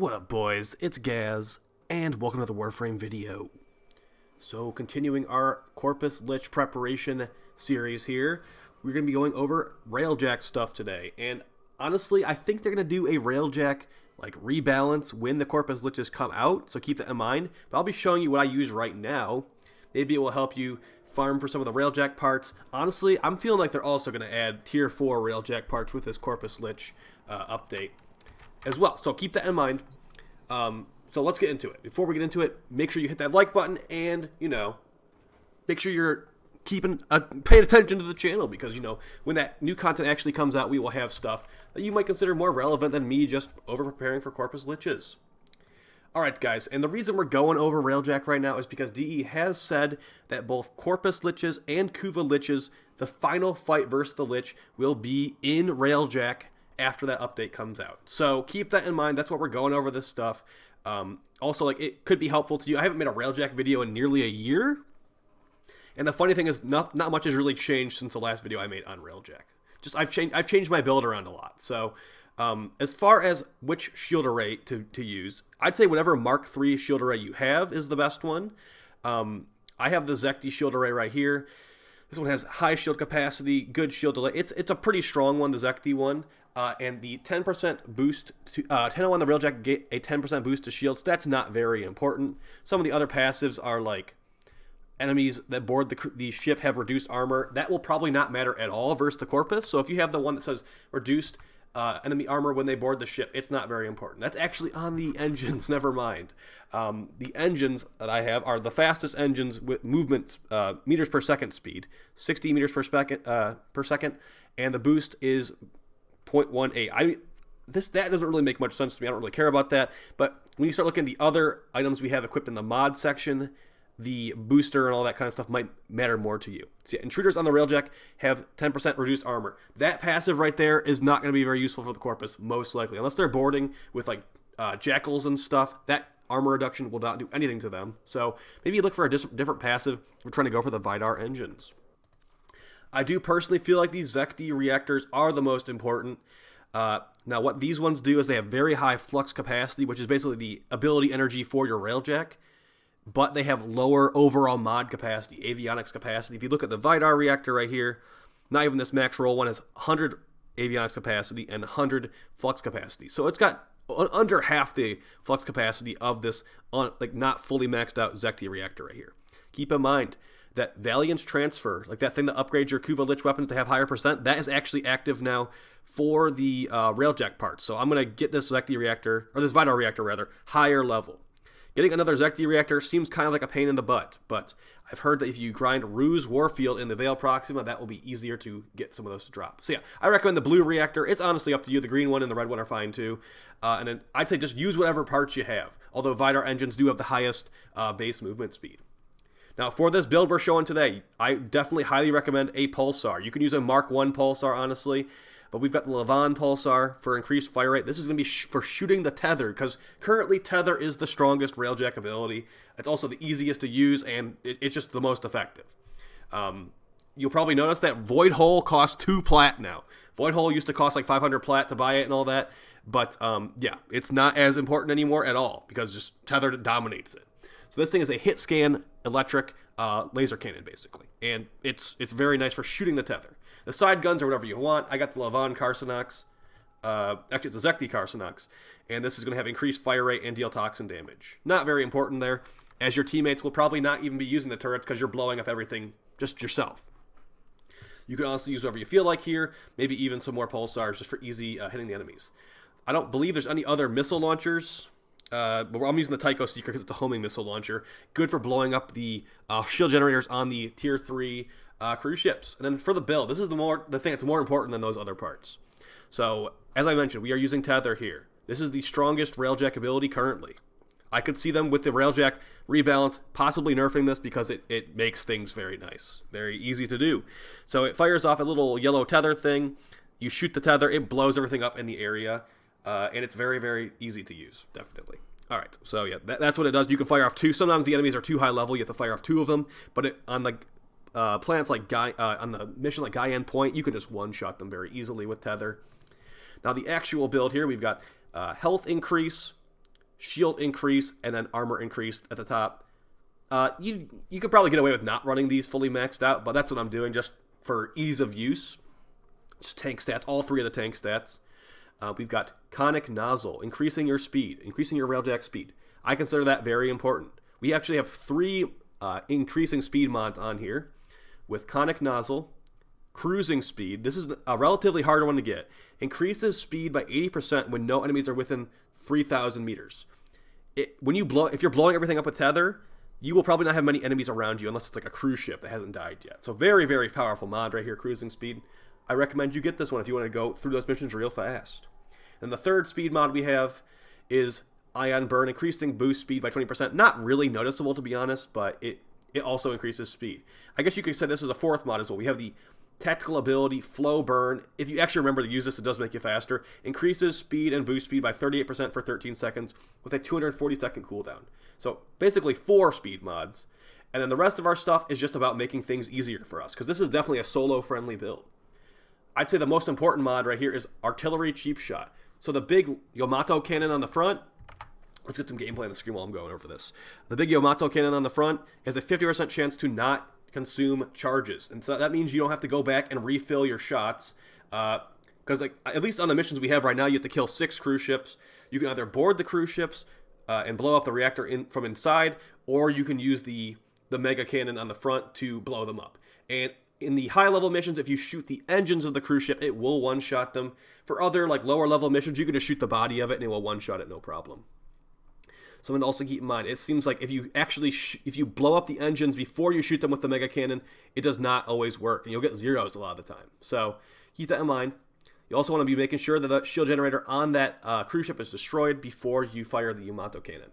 What up, boys? It's Gaz, and welcome to the Warframe video. So, continuing our Corpus Lich preparation series here, we're going to be going over Railjack stuff today. And honestly, I think they're going to do a Railjack rebalance when the Corpus Liches come out, so keep that in mind. But I'll be showing you what I use right now. Maybe it will help you farm for some of the Railjack parts. Honestly, I'm feeling like they're also going to add tier 4 Railjack parts with this Corpus Lich update as well. So keep that in mind. So let's get into it. Before we get into it, make sure you hit that like button and, make sure you're paying attention to the channel because, when that new content actually comes out, we will have stuff that you might consider more relevant than me just over-preparing for Corpus Liches. Alright, guys, and the reason we're going over Railjack right now is because DE has said that both Corpus Liches and Kuva Liches, the final fight versus the Lich, will be in Railjack after that update comes out. So keep that in mind. That's what we're going over this stuff. Also, it could be helpful to you. I haven't made a Railjack video in nearly a year. And the funny thing is, not much has really changed since the last video I made on Railjack. I've changed my build around a lot. So as far as which shield array to use, I'd say whatever Mark III shield array you have is the best one. I have the Zekti shield array right here. This one has high shield capacity, good shield delay. It's a pretty strong one, the Zekti one. And the 10% boost to 10 on the Railjack get a 10% boost to shields. That's not very important. Some of the other passives are like enemies that board the ship have reduced armor. That will probably not matter at all versus the Corpus. So if you have the one that says reduced enemy armor when they board the ship, it's not very important. That's actually on the engines. Never mind. The engines that I have are the fastest engines with movement meters per second speed, 60 meters per second, and the boost is 0.18. That doesn't really make much sense to me. I don't really care about that. But when you start looking at the other items we have equipped in the mod section, the booster and all that kind of stuff might matter more to you. So yeah, intruders on the Railjack have 10% reduced armor. That passive right there is not going to be very useful for the Corpus, most likely. Unless they're boarding with jackals and stuff, that armor reduction will not do anything to them. So maybe look for a different passive. We're trying to go for the Vidar engines. I do personally feel like these Zekti reactors are the most important. Now, what these ones do is they have very high flux capacity, which is basically the ability energy for your Railjack, but they have lower overall mod capacity, avionics capacity. If you look at the Vidar reactor right here, not even this max roll one has 100 avionics capacity and 100 flux capacity. So it's got under half the flux capacity of this not fully maxed out Zekti reactor right here. Keep in mind that Valiance transfer, that thing that upgrades your Kuva Lich weapon to have higher percent, that is actually active now for the Railjack parts. So I'm going to get this Zekti reactor, or this Vidar reactor rather, higher level. Getting another Zekti reactor seems kind of like a pain in the butt, but I've heard that if you grind Ruse Warfield in the Veil Proxima, that will be easier to get some of those to drop. So yeah, I recommend the blue reactor. It's honestly up to you. The green one and the red one are fine too. And then I'd say just use whatever parts you have, although Vidar engines do have the highest base movement speed. Now, for this build we're showing today, I definitely highly recommend a Pulsar. You can use a Mark I Pulsar, honestly, but we've got the Levon Pulsar for increased fire rate. This is going to be for shooting the Tether, because currently Tether is the strongest Railjack ability. It's also the easiest to use, and it's just the most effective. You'll probably notice that Void Hole costs 2 plat now. Void Hole used to cost like 500 plat to buy it and all that, but yeah, it's not as important anymore at all, because just Tether dominates it. So this thing is a hit scan electric laser cannon, basically. And it's very nice for shooting the Tether. The side guns are whatever you want. I got the Levon Carcinox. Actually, it's a Zekti Carcinox. And this is going to have increased fire rate and deal toxin damage. Not very important there, as your teammates will probably not even be using the turrets because you're blowing up everything just yourself. You can also use whatever you feel like here. Maybe even some more Pulsars just for easy hitting the enemies. I don't believe there's any other missile launchers. But I'm using the Tycho Seeker because it's a homing missile launcher. Good for blowing up the shield generators on the tier 3 cruise ships. And then for the build, this is the thing that's more important than those other parts. So, as I mentioned, we are using Tether here. This is the strongest Railjack ability currently. I could see them with the Railjack rebalance possibly nerfing this because it makes things very nice. Very easy to do. So it fires off a little yellow Tether thing. You shoot the Tether, it blows everything up in the area. And it's very, very easy to use, definitely. All right, so yeah, that's what it does. You can fire off 2. Sometimes the enemies are too high level. You have to fire off 2 of them. But on the planets like on the mission like Gaian Point, you can just one-shot them very easily with Tether. Now the actual build here, we've got health increase, shield increase, and then armor increase at the top. You could probably get away with not running these fully maxed out, but that's what I'm doing just for ease of use. Just tank stats, all 3 of the tank stats. We've got Conic Nozzle, increasing your speed, increasing your Railjack speed. I consider that very important. We actually have 3 increasing speed mods on here with Conic Nozzle, Cruising Speed. This is a relatively harder one to get. Increases speed by 80% when no enemies are within 3,000 meters. If you're blowing everything up with Tether, you will probably not have many enemies around you unless it's like a cruise ship that hasn't died yet. So very, very powerful mod right here, Cruising Speed. I recommend you get this one if you want to go through those missions real fast. And the third speed mod we have is Ion Burn, increasing boost speed by 20%. Not really noticeable, to be honest, but it also increases speed. I guess you could say this is a 4th mod as well. We have the tactical ability, Flow Burn. If you actually remember to use this, it does make you faster. Increases speed and boost speed by 38% for 13 seconds with a 240-second cooldown. So basically 4 speed mods. And then the rest of our stuff is just about making things easier for us, because this is definitely a solo-friendly build. I'd say the most important mod right here is Artillery Cheap Shot. So the big Yamato cannon on the front, let's get some gameplay on the screen while I'm going over this. The big Yamato cannon on the front has a 50% chance to not consume charges. And so that means you don't have to go back and refill your shots. Because at least on the missions we have right now, you have to kill 6 cruise ships. You can either board the cruise ships and blow up the reactor from inside, or you can use the mega cannon on the front to blow them up. And in the high-level missions, if you shoot the engines of the cruise ship, it will one-shot them. For other lower-level missions, you can just shoot the body of it and it will one-shot it, no problem. Something to also keep in mind, it seems like if you actually if you blow up the engines before you shoot them with the mega cannon, it does not always work, and you'll get zeros a lot of the time. So keep that in mind. You also want to be making sure that the shield generator on that cruise ship is destroyed before you fire the Yamato cannon.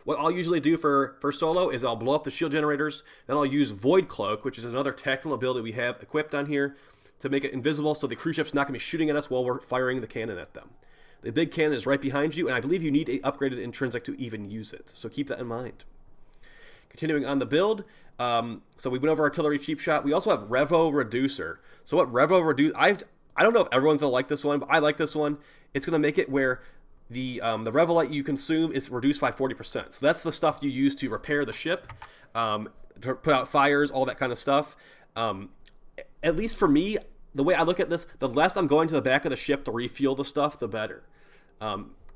What I'll usually do for solo is I'll blow up the shield generators, then I'll use Void Cloak, which is another tactical ability we have equipped on here, to make it invisible so the cruise ship's not going to be shooting at us while we're firing the cannon at them. The big cannon is right behind you, and I believe you need an upgraded intrinsic to even use it, so keep that in mind. Continuing on the build, so we went over Artillery Cheap Shot. We also have Revo Reducer. So what Revo Reducer, I don't know if everyone's going to like this one, but I like this one. It's going to make it where the Revolite you consume is reduced by 40%. So that's the stuff you use to repair the ship, to put out fires, all that kind of stuff. At least for me, the way I look at this, the less I'm going to the back of the ship to refuel the stuff, the better.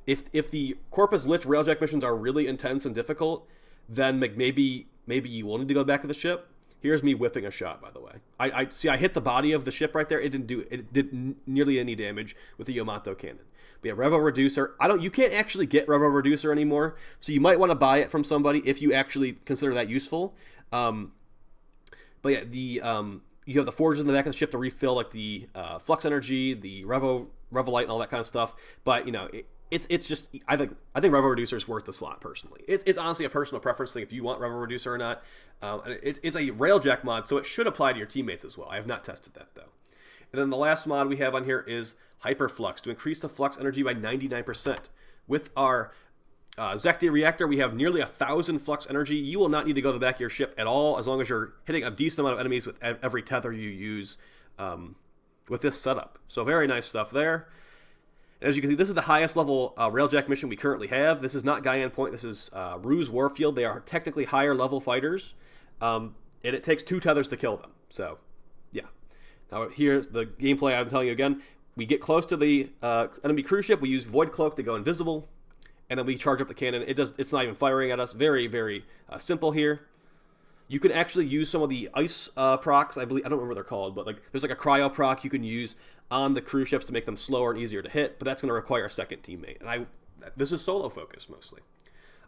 If the Corpus Lich Railjack missions are really intense and difficult, then maybe you will need to go back to the ship. Here's me whiffing a shot, by the way. I see I hit the body of the ship right there. It didn't nearly any damage with the Yamato cannon. But yeah, Revo Reducer. You can't actually get Revo Reducer anymore, so you might want to buy it from somebody if you actually consider that useful. But yeah, you have the forges in the back of the ship to refill like the flux energy, the Revolite, and all that kind of stuff. But you know, it's just I think Revo Reducer is worth the slot personally. It's honestly a personal preference thing if you want Revo Reducer or not. It's a Railjack mod, so it should apply to your teammates as well. I have not tested that though. And then the last mod we have on here is Hyperflux, to increase the flux energy by 99%. With our Zekti reactor, we have nearly 1,000 flux energy. You will not need to go to the back of your ship at all, as long as you're hitting a decent amount of enemies with every tether you use with this setup. So very nice stuff there. And as you can see, this is the highest level Railjack mission we currently have. This is not Guyan Point. This is Ruse Warfield. They are technically higher level fighters, and it takes 2 tethers to kill them. So, yeah. Now here's the gameplay I'm telling you again. We get close to the enemy cruise ship. We use Void Cloak to go invisible, and then we charge up the cannon. It's not even firing at us. Very, very simple here. You can actually use some of the ice procs. I don't remember what they're called, but there's a cryo proc you can use on the cruise ships to make them slower and easier to hit. But that's going to require a second teammate. And this is solo focused mostly.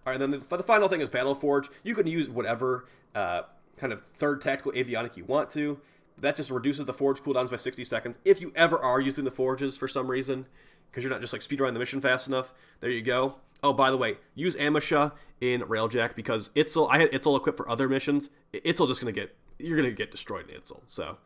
All right, and then the final thing is Battle Forge. You can use whatever kind of third tactical avionic you want to. That just reduces the forge cooldowns by 60 seconds. If you ever are using the forges for some reason, because you're not just speedrunning the mission fast enough, there you go. Oh, by the way, use Amisha in Railjack, because Itzel, I had Itzel equipped for other missions. Itzel you're gonna get destroyed in Itzel. So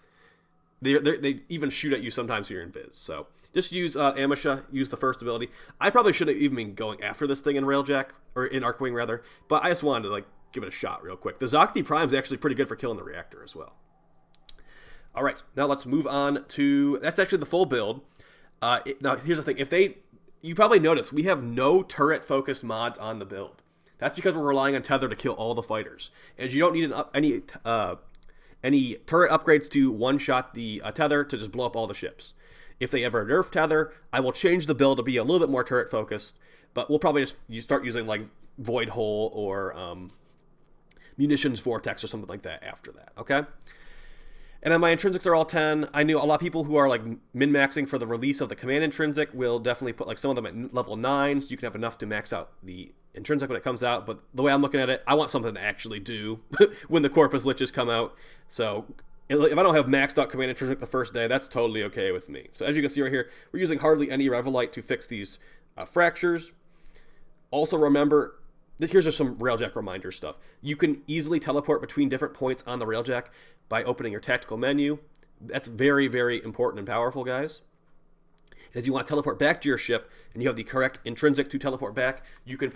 they even shoot at you sometimes when you're in Viz. So just use Amisha, use the first ability. I probably shouldn't have even been going after this thing in Railjack, or in Archwing rather, but I just wanted to give it a shot real quick. The Zakti Prime is actually pretty good for killing the reactor as well. All right, now let's move on to, that's actually the full build. Now, here's the thing. you probably noticed we have no turret-focused mods on the build. That's because we're relying on Tether to kill all the fighters. And you don't need any turret upgrades to one-shot the Tether to just blow up all the ships. If they ever nerf Tether, I will change the build to be a little bit more turret-focused. But we'll probably just start using like Void Hole or munitions vortex or something like that after that, okay? And then my intrinsics are all 10. I knew a lot of people who are like min-maxing for the release of the command intrinsic will definitely put like some of them at level 9, so you can have enough to max out the intrinsic when it comes out. But the way I'm looking at it, I want something to actually do when the Corpus Liches come out. So if I don't have maxed out command intrinsic the first day, that's totally okay with me. So as you can see right here, we're using hardly any Revelite to fix these fractures. Also remember, here's just some Railjack reminder stuff. You can easily teleport between different points on the Railjack by opening your tactical menu. That's very, very important and powerful, guys. And if you want to teleport back to your ship and you have the correct intrinsic to teleport back, you can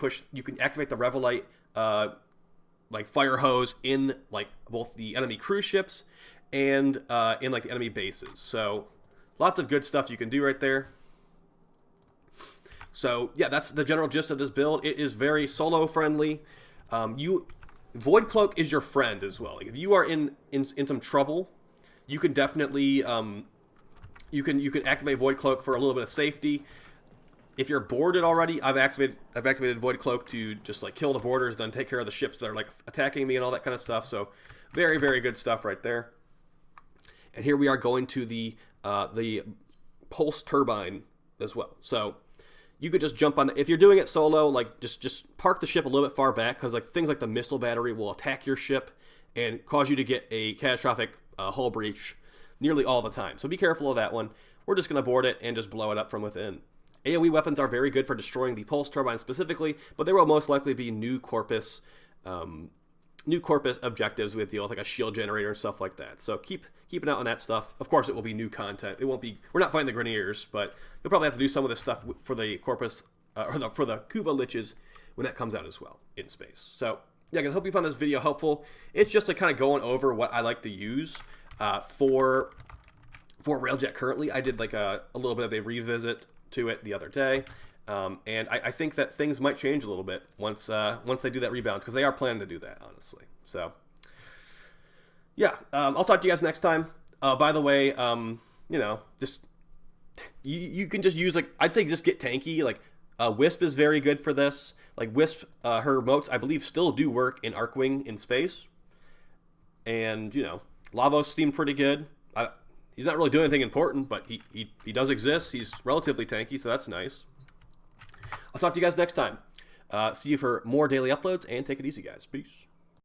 activate the Revelite like fire hose in like both the enemy cruise ships and in like the enemy bases. So lots of good stuff you can do right there. So yeah, that's the general gist of this build. It is very solo friendly. Void Cloak is your friend as well. Like if you are in some trouble, you can definitely you can activate Void Cloak for a little bit of safety. If you're boarded already, I've activated Void Cloak to just like kill the boarders, then take care of the ships that are like attacking me and all that kind of stuff. So very, very good stuff right there. And here we are going to the pulse turbine as well. So you could just jump on if you're doing it solo, like just park the ship a little bit far back, because like things like the missile battery will attack your ship and cause you to get a catastrophic hull breach nearly all the time. So be careful of that one. We're just going to board it and just blow it up from within. AoE weapons are very good for destroying the pulse turbine specifically, but there will most likely be new Corpus objectives with like a shield generator and stuff like that. So keep an eye on that stuff. Of course, it will be new content. It won't be. We're not fighting the Greniers, but you'll probably have to do some of this stuff for the Corpus for the Kuva Liches when that comes out as well in space. So yeah, guys, I hope you found this video helpful. It's just like kind of going over what I like to use for Railjack currently. I did like a little bit of a revisit to it the other day. And I think that things might change a little bit once they do that rebalance, because they are planning to do that, honestly. So, yeah, I'll talk to you guys next time. By the way, you know, just you can just use like I'd say just get tanky. Like Wisp is very good for this. Like Wisp, her motes I believe still do work in Arcwing in space, and you know Lavos seemed pretty good. He's not really doing anything important, but he does exist. He's relatively tanky, so that's nice. I'll talk to you guys next time. See you for more daily uploads, and take it easy, guys. Peace.